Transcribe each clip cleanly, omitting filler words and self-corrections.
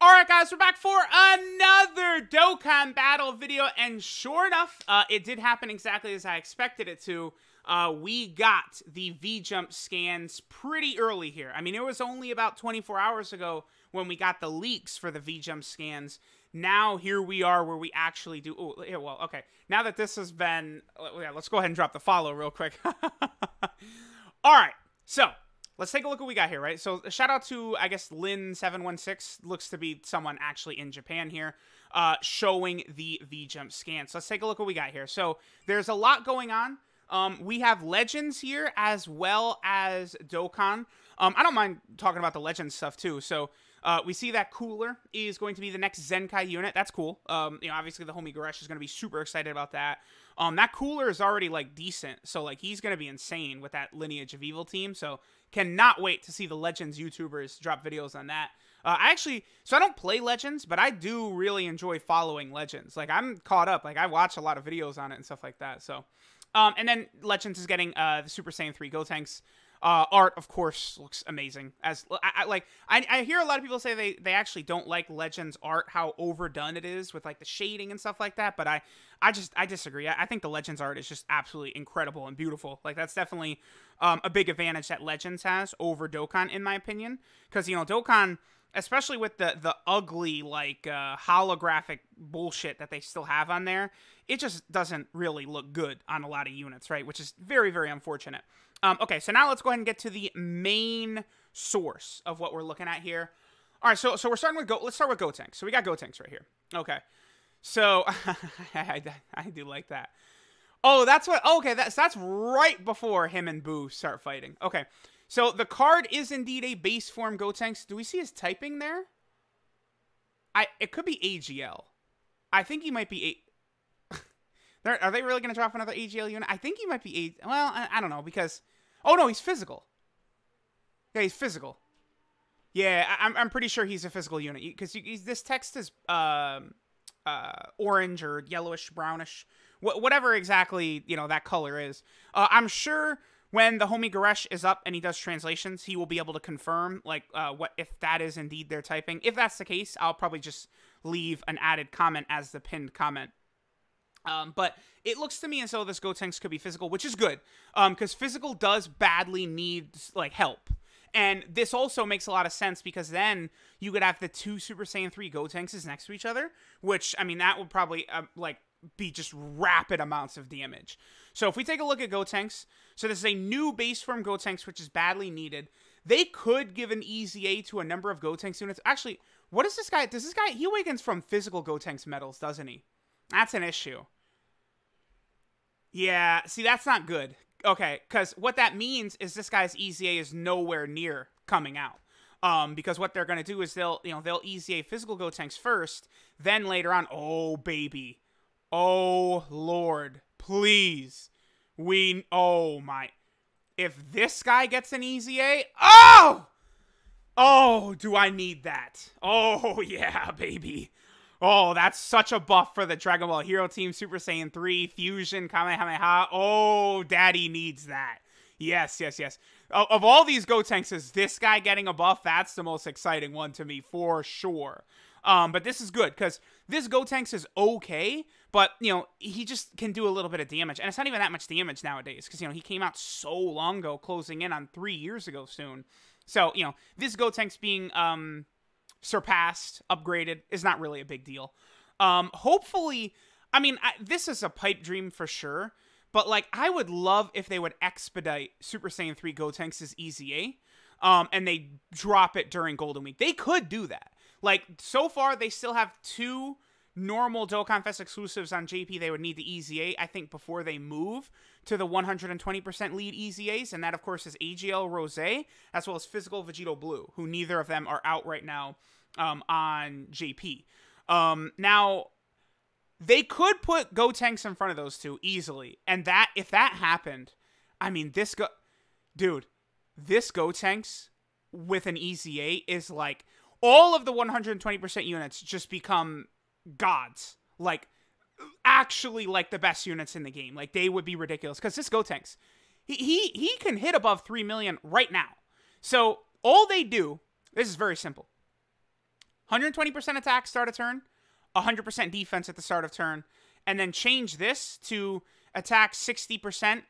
Alright guys, we're back for another Dokkan battle video, and sure enough, it did happen exactly as I expected it to. We got the V-Jump scans pretty early here. I mean, it was only about 24 hours ago when we got the leaks for the V-Jump scans. Now, here we are where we actually do... Oh, yeah, well, okay. Now that this has been... Yeah, let's go ahead and drop the follow real quick. Alright, so... let's take a look at what we got here, right? So, shout out to, I guess, Lin716. Looks to be someone actually in Japan here, showing the V-Jump scan. So, let's take a look at what we got here. So, there's a lot going on. We have Legends here, as well as Dokkan. I don't mind talking about the Legends stuff, too. So, we see that Cooler is going to be the next Zenkai unit. That's cool. You know, obviously, the homie Goresh is going to be super excited about that. That Cooler is already, like, decent. So, like, he's going to be insane with that Lineage of Evil team. So, cannot wait to see the Legends YouTubers drop videos on that. So I don't play Legends, but I do really enjoy following Legends. Like, I'm caught up. Like, I watch a lot of videos on it and stuff like that. So, and then Legends is getting the Super Saiyan 3 Gotenks. Art, of course, looks amazing. As I hear a lot of people say they actually don't like Legends art, how overdone it is with like the shading and stuff like that. But I disagree. I think the Legends art is just absolutely incredible and beautiful. Like, that's definitely a big advantage that Legends has over Dokkan, in my opinion. Because, you know, Dokkan, especially with the ugly, like, holographic bullshit that they still have on there, it just doesn't really look good on a lot of units, right? Which is very, very unfortunate. Okay, so now let's go ahead and get to the main source of what we're looking at here. All right, so we're starting with let's start with Gotenks. So we got Gotenks right here. Okay, so I do like that. Oh, that's what. Okay, that's right before him and BUU start fighting. Okay, so the card is indeed a base form Gotenks. Do we see his typing there? It could be AGL. I think he might be Are they really going to drop another AGL unit? I think he might be well, I don't know, because... Oh, no, he's physical. Yeah, he's physical. Yeah, I'm pretty sure he's a physical unit, because this text is orange or yellowish, brownish, whatever exactly, you know, that color is. I'm sure when the homie Goresh is up and he does translations, he will be able to confirm, like, what if that is indeed their typing. If that's the case, I'll probably just leave an added comment as the pinned comment. But it looks to me as though this Gotenks could be physical, which is good, because physical does badly need, like, help. And this also makes a lot of sense, because then you could have the two Super Saiyan 3 Gotenkses next to each other, which, I mean, that would probably, like, be just rapid amounts of damage. So if we take a look at Gotenks, so this is a new base form Gotenks, which is badly needed. They could give an EZA to a number of Gotenks units. Actually, what is this guy? He awakens from physical Gotenks medals, doesn't he? That's an issue. Yeah, see, that's not good. Okay, because what that means is this guy's EZA is nowhere near coming out. Because what they're going to do is they'll EZA physical Gotenks first, then later on, oh, baby. Oh, Lord. Please. Oh, my. If this guy gets an EZA, oh! Oh, do I need that? Oh, yeah, baby. Oh, that's such a buff for the Dragon Ball Hero Team, Super Saiyan 3, Fusion, Kamehameha. Oh, daddy needs that. Yes, yes, yes. Of all these Gotenkses, this guy getting a buff, that's the most exciting one to me, for sure. But this is good, because this Gotenks is okay, but, you know, he just can do a little bit of damage. And it's not even that much damage nowadays, because, you know, he came out so long ago, closing in on 3 years ago soon. So, you know, this Gotenks being... surpassed, upgraded, is not really a big deal. Hopefully, I mean, this is a pipe dream for sure, but, like, I would love if they would expedite Super Saiyan 3 Gotenks' EZA, and they drop it during Golden Week. They could do that. Like, so far, they still have 2 normal Dokkan Fest exclusives on JP they would need the EZA, I think, before they move to the 120% lead EZAs, and that, of course, is AGL Rose, as well as Physical Vegito Blue, who neither of them are out right now on JP. Now, they could put Gotenks in front of those two easily, and that, if that happened, I mean, this Gotenks with an EZA is like, all of the 120% units just become gods. Like, actually, like, the best units in the game. Like, they would be ridiculous. Because this Gotenks, he can hit above 3 million right now. So, all they do, this is very simple. 120% attack start of turn, 100% defense at the start of turn, and then change this to attack 60%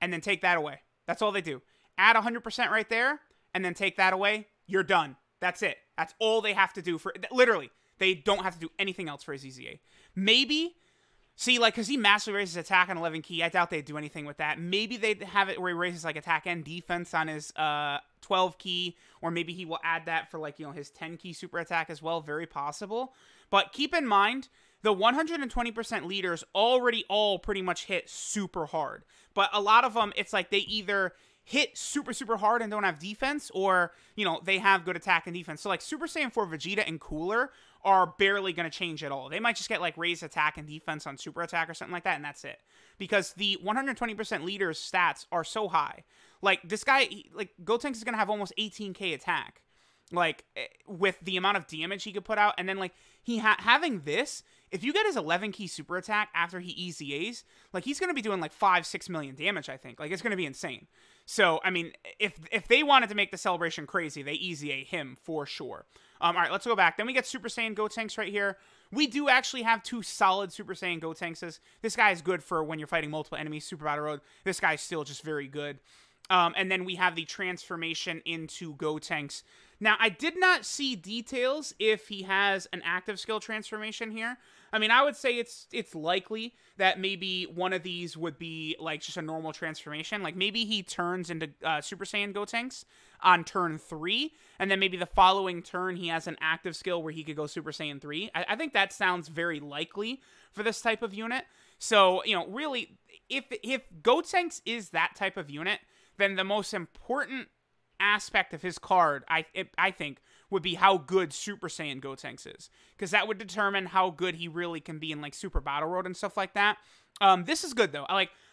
and then take that away. That's all they do. Add 100% right there and then take that away. You're done. That's it. That's all they have to do for, literally, they don't have to do anything else for his EZA. Maybe, see, like, because he massively raises attack on 11 key. I doubt they'd do anything with that. Maybe they'd have it where he raises, like, attack and defense on his 12 key, or maybe he will add that for, like, you know, his 10 key super attack as well. Very possible. But keep in mind, the 120% leaders already all pretty much hit super hard. But a lot of them, it's like they either hit super, super hard and don't have defense, or, you know, they have good attack and defense. So, like, Super Saiyan 4 Vegeta and Cooler are barely going to change at all. They might just get, like, raised attack and defense on super attack or something like that, and that's it. Because the 120% leaders stats are so high. Like, this guy, like, Gotenks is going to have almost 18k attack. Like, with the amount of damage he could put out, and then, like, having this, if you get his 11 key super attack after he EZAs, like, he's going to be doing, like, 5-6 million damage, I think. Like, it's going to be insane. So, I mean, if they wanted to make the celebration crazy, they EZA him for sure. All right, let's go back. Then we get Super Saiyan Gotenks right here. We do actually have two solid Super Saiyan Gotenkses. This guy is good for when you're fighting multiple enemies, Super Battle Road. This guy's still just very good. And then we have the transformation into Gotenks. Now, I did not see details if he has an active skill transformation here. I mean, I would say it's likely that maybe one of these would be, like, just a normal transformation. Like, maybe he turns into Super Saiyan Gotenks on turn 3, and then maybe the following turn he has an active skill where he could go Super Saiyan 3. I think that sounds very likely for this type of unit. So, you know, really, if Gotenks is that type of unit, then the most important aspect of his card, I think, would be how good Super Saiyan Gotenks is. Because that would determine how good he really can be in, like, Super Battle Road and stuff like that. This is good, though.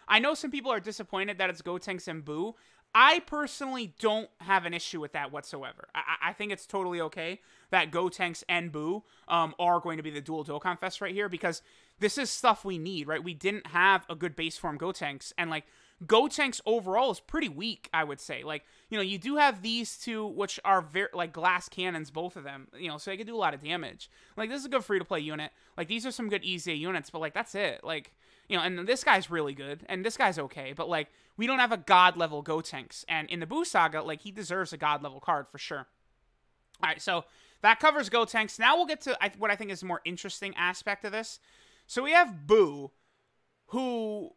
I know some people are disappointed that it's Gotenks and BUU. I personally don't have an issue with that whatsoever. I think it's totally okay that Gotenks and BUU are going to be the dual Dokkan Fest right here, because this is stuff we need, right? We didn't have a good base form Gotenks, and, like, Gotenks overall is pretty weak, I would say. Like, you know, you do have these two, which are very, like, glass cannons, both of them, you know, so they can do a lot of damage. Like, this is a good free-to-play unit. Like, these are some good EZA units, but, like, that's it. Like, you know, and this guy's really good, and this guy's okay, but, like, we don't have a god-level Gotenks, and in the BUU Saga, like, he deserves a god-level card for sure. All right, so that covers Gotenks. Now we'll get to what I think is a more interesting aspect of this. So we have BUU, who,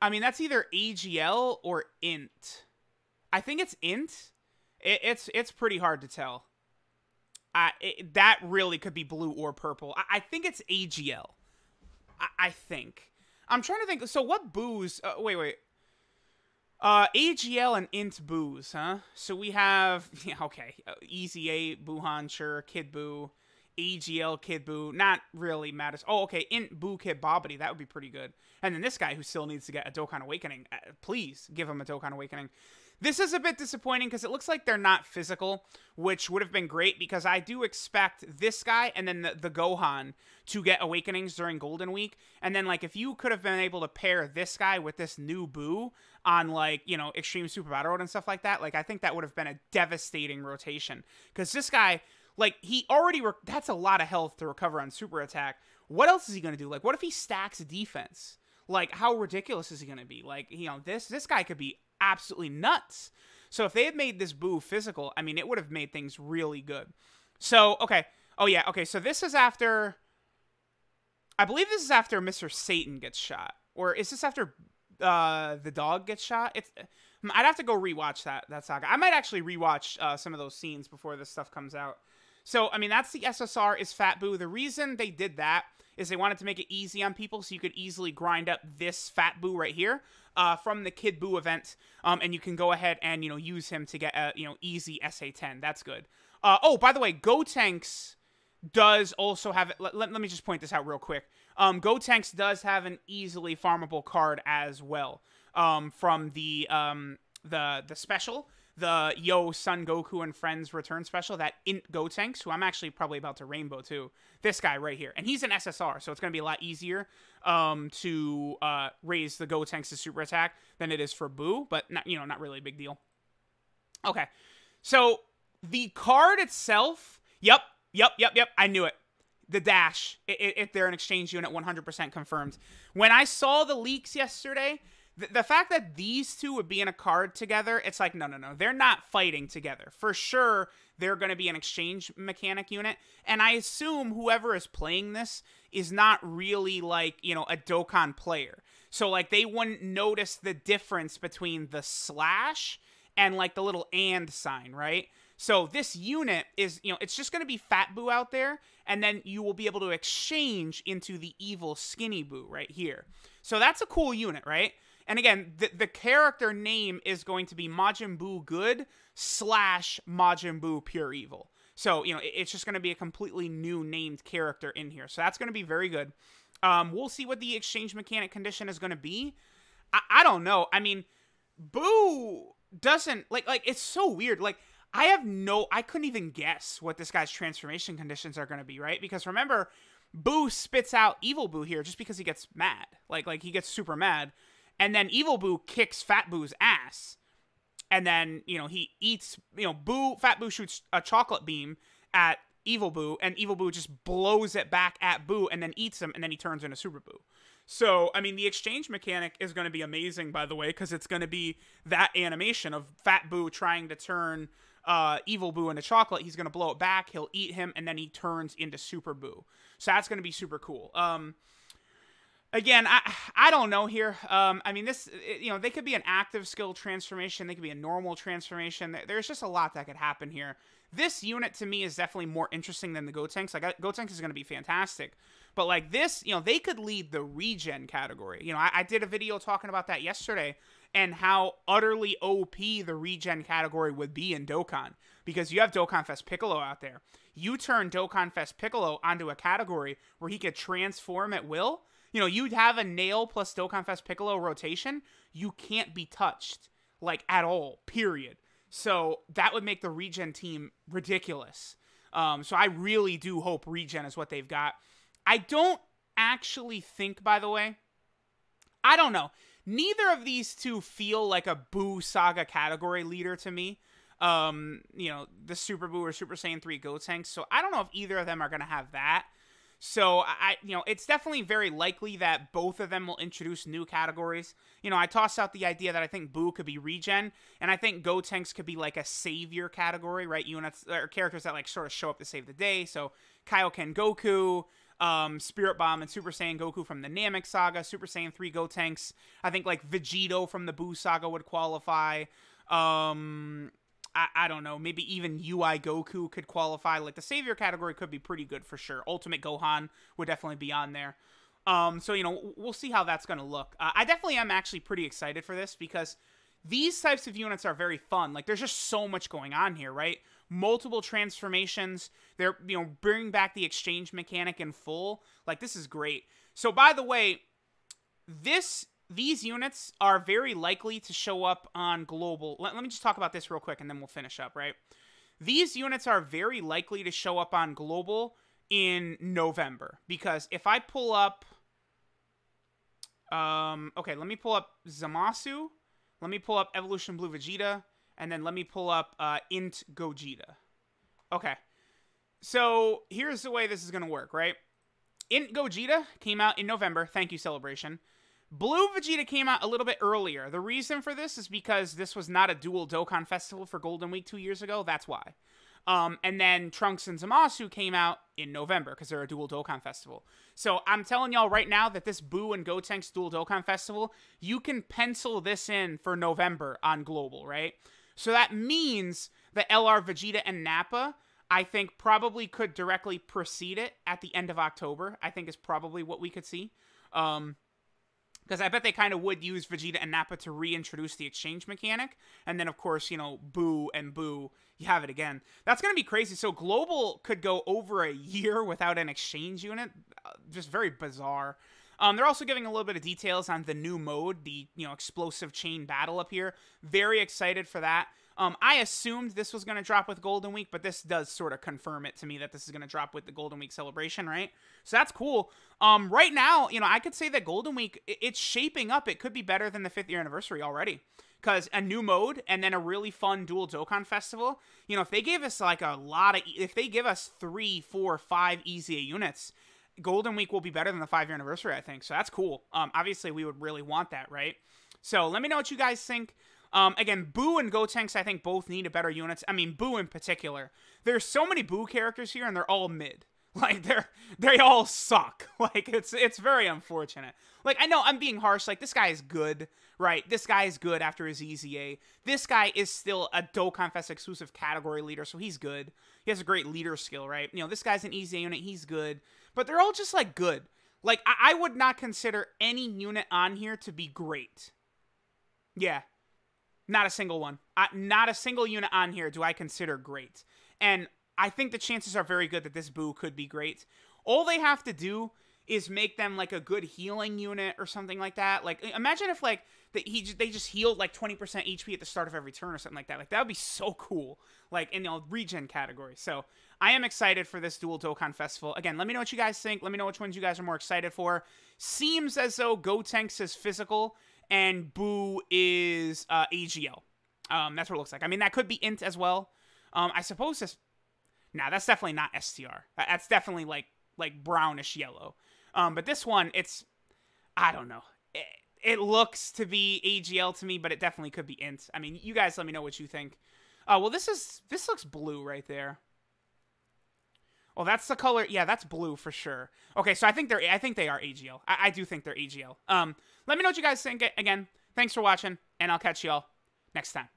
I mean, that's either AGL or INT. I think it's INT. It's pretty hard to tell. That really could be blue or purple. I think it's AGL. I think. I'm trying to think. So what BUUs? Wait. AGL and INT BUUs, huh? So we have, yeah, okay, EZA, Buhan, sure, Kid BUU, AGL, Kid BUU, not really matters. Oh, okay, INT BUU Kid Bobbity, that would be pretty good. And then this guy who still needs to get a Dokkan Awakening, please give him a Dokkan Awakening. This is a bit disappointing because it looks like they're not physical, which would have been great because I do expect this guy and then the Gohan to get Awakenings during Golden Week. And then, like, if you could have been able to pair this guy with this new BUU on, like, you know, Extreme Super Battle Road and stuff like that, like, I think that would have been a devastating rotation. Because this guy, like, he already, that's a lot of health to recover on Super Attack. What else is he going to do? Like, what if he stacks defense? Like, how ridiculous is he going to be? Like, you know, this guy could be absolutely nuts. So if they had made this BUU physical, I mean, it would have made things really good. So, okay. Oh, yeah. Okay, so this is after, I believe this is after Mr. Satan gets shot. Or is this after the dog gets shot? I'd have to go rewatch that saga. I might actually rewatch some of those scenes before this stuff comes out. So, I mean, that's the SSR is Fat BUU. The reason they did that is they wanted to make it easy on people so you could easily grind up this Fat BUU right here from the Kid BUU event. And you can go ahead and, you know, use him to get a, you know, easy SA10. That's good. Oh, by the way, Gotenks does also have, let me just point this out real quick. Gotenks does have an easily farmable card as well from the special. The Yo Son Goku and Friends Return Special, that INT Gotenks, who I'm actually probably about to rainbow too. This guy right here. And he's an SSR, so it's going to be a lot easier to raise the Gotenks' super attack than it is for BUU, but not, you know, not really a big deal. Okay, so the card itself, yep, Yep. I knew it. The dash. If they're an exchange unit, 100% confirmed. When I saw the leaks yesterday, the fact that these two would be in a card together, it's like, no. They're not fighting together. For sure, they're going to be an exchange mechanic unit. And I assume whoever is playing this is not really like, you know, a Dokkan player. So like they wouldn't notice the difference between the slash and like the little and sign, right? So this unit is, you know, it's just going to be Fat Buu out there, and then you will be able to exchange into the evil Skinny Buu right here. So that's a cool unit, right? And again, the character name is going to be Majin Buu Good / Majin Buu Pure Evil. So, you know, it's just going to be a completely new named character in here. So that's going to be very good. We'll see what the exchange mechanic condition is going to be. I don't know. I mean, Buu doesn't, like, it's so weird. Like, I couldn't even guess what this guy's transformation conditions are going to be, right? Because remember, Buu spits out Evil Buu here just because he gets mad. Like he gets super mad. And then Evil Buu kicks Fat Buu's ass. And then, you know, he eats, you know, Fat Buu shoots a chocolate beam at Evil Buu, and Evil Buu just blows it back at Buu and then eats him, and then he turns into Super Buu. So, I mean, the exchange mechanic is going to be amazing, by the way, because it's going to be that animation of Fat Buu trying to turn Evil Buu into chocolate. He's going to blow it back, he'll eat him, and then he turns into Super Buu. So that's going to be super cool. Again, I don't know here. I mean, this, you know, they could be an active skill transformation. They could be a normal transformation. There's just a lot that could happen here. This unit, to me, is definitely more interesting than the Gotenks. Like, Gotenks is going to be fantastic. But, like, this, you know, they could lead the regen category. You know, I did a video talking about that yesterday and how utterly OP the regen category would be in Dokkan. Because you have Dokkan Fest Piccolo out there. You turn Dokkan Fest Piccolo onto a category where he could transform at will. You know, you'd have a Nail plus Dokkan Fest Piccolo rotation. You can't be touched, like, at all, period. So that would make the regen team ridiculous. So I really do hope regen is what they've got. I don't actually think, by the way, I don't know. Neither of these two feel like a Buu Saga category leader to me. You know, the Super Buu or Super Saiyan 3 Gotenks. So I don't know if either of them are going to have that. So, you know, it's definitely very likely that both of them will introduce new categories. You know, I tossed out the idea that I think Buu could be regen, and I think Gotenks could be like a savior category, right? Units or characters that like sort of show up to save the day. So, Kaioken Goku, Spirit Bomb, and Super Saiyan Goku from the Namek Saga, Super Saiyan 3 Gotenks. I think like Vegito from the Buu Saga would qualify. I don't know, maybe even UI Goku could qualify. Like, the Savior category could be pretty good for sure. Ultimate Gohan would definitely be on there. So, you know, we'll see how that's going to look. I definitely am actually pretty excited for this because these types of units are very fun. Like, there's just so much going on here, right? Multiple transformations. They're, you know, bringing back the exchange mechanic in full. Like, this is great. So, by the way, these units are very likely to show up on Global. Let me just talk about this real quick, and then we'll finish up, right? These units are very likely to show up on Global in November. Because if I pull up... okay, let me pull up Zamasu. Let me pull up Evolution Blue Vegeta. And then let me pull up Int Gogeta. Okay. So, here's the way this is going to work, right? Int Gogeta came out in November. Thank you, Celebration. Blue Vegeta came out a little bit earlier. The reason for this is because this was not a dual Dokkan festival for Golden Week 2 years ago. That's why. And then Trunks and Zamasu came out in November because they're a dual Dokkan festival. So I'm telling y'all right now that this Buu and Gotenks dual Dokkan festival, you can pencil this in for November on Global, right? So that means that LR Vegeta and Nappa, I think, probably could directly precede it at the end of October. I think is probably what we could see. Because I bet they kind of would use Vegeta and Nappa to reintroduce the exchange mechanic. And then, of course, you know, Buu and Buu, you have it again. That's going to be crazy. So Global could go over a year without an exchange unit. Just very bizarre. They're also giving a little bit of details on the new mode, the, you know, explosive chain battle up here. Very excited for that. I assumed this was going to drop with Golden Week, but this does sort of confirm it to me that this is going to drop with the Golden Week celebration, right? So that's cool. Right now, you know, I could say that Golden Week, it's shaping up. It could be better than the 5th year anniversary already. because a new mode and then a really fun dual Dokkan festival, you know, if they gave us like a lot of, if they give us 3, 4, 5 EZA units, Golden Week will be better than the 5-year anniversary, I think. So that's cool. Obviously, we would really want that, right? So let me know what you guys think. Again, BUU and Gotenks, I think both need a better units. I mean, BUU in particular. There's so many BUU characters here, and they're all mid. Like, they all suck. Like, it's very unfortunate. Like, I know I'm being harsh. Like, this guy is good, right? This guy is good after his EZA. This guy is still a Dokkan Fest exclusive category leader, so he's good. He has a great leader skill, right? You know, this guy's an EZA unit. He's good. But they're all just, like, good. Like, I would not consider any unit on here to be great. Yeah. Not a single one. Not a single unit on here do I consider great. And I think the chances are very good that this BUU could be great. All they have to do is make them like a good healing unit or something like that. Like, imagine if like they just healed like 20% HP at the start of every turn or something like that. Like, that would be so cool. Like, in the regen category. So I am excited for this dual Dokkan festival. Again, let me know what you guys think. Let me know which ones you guys are more excited for. Seems as though Gotenks is physical and BUU is AGL. That's what it looks like. I mean, that could be int as well. I suppose this. Nah, that's definitely not STR. That's definitely like brownish yellow. But this one, it's, I don't know. It looks to be AGL to me, but it definitely could be int. I mean, you guys let me know what you think. Well, this looks blue right there. Oh, that's the color. Yeah, that's blue for sure. Okay, so I think they are AGL. I do think they're AGL. Let me know what you guys think. Again, thanks for watching, and I'll catch y'all next time.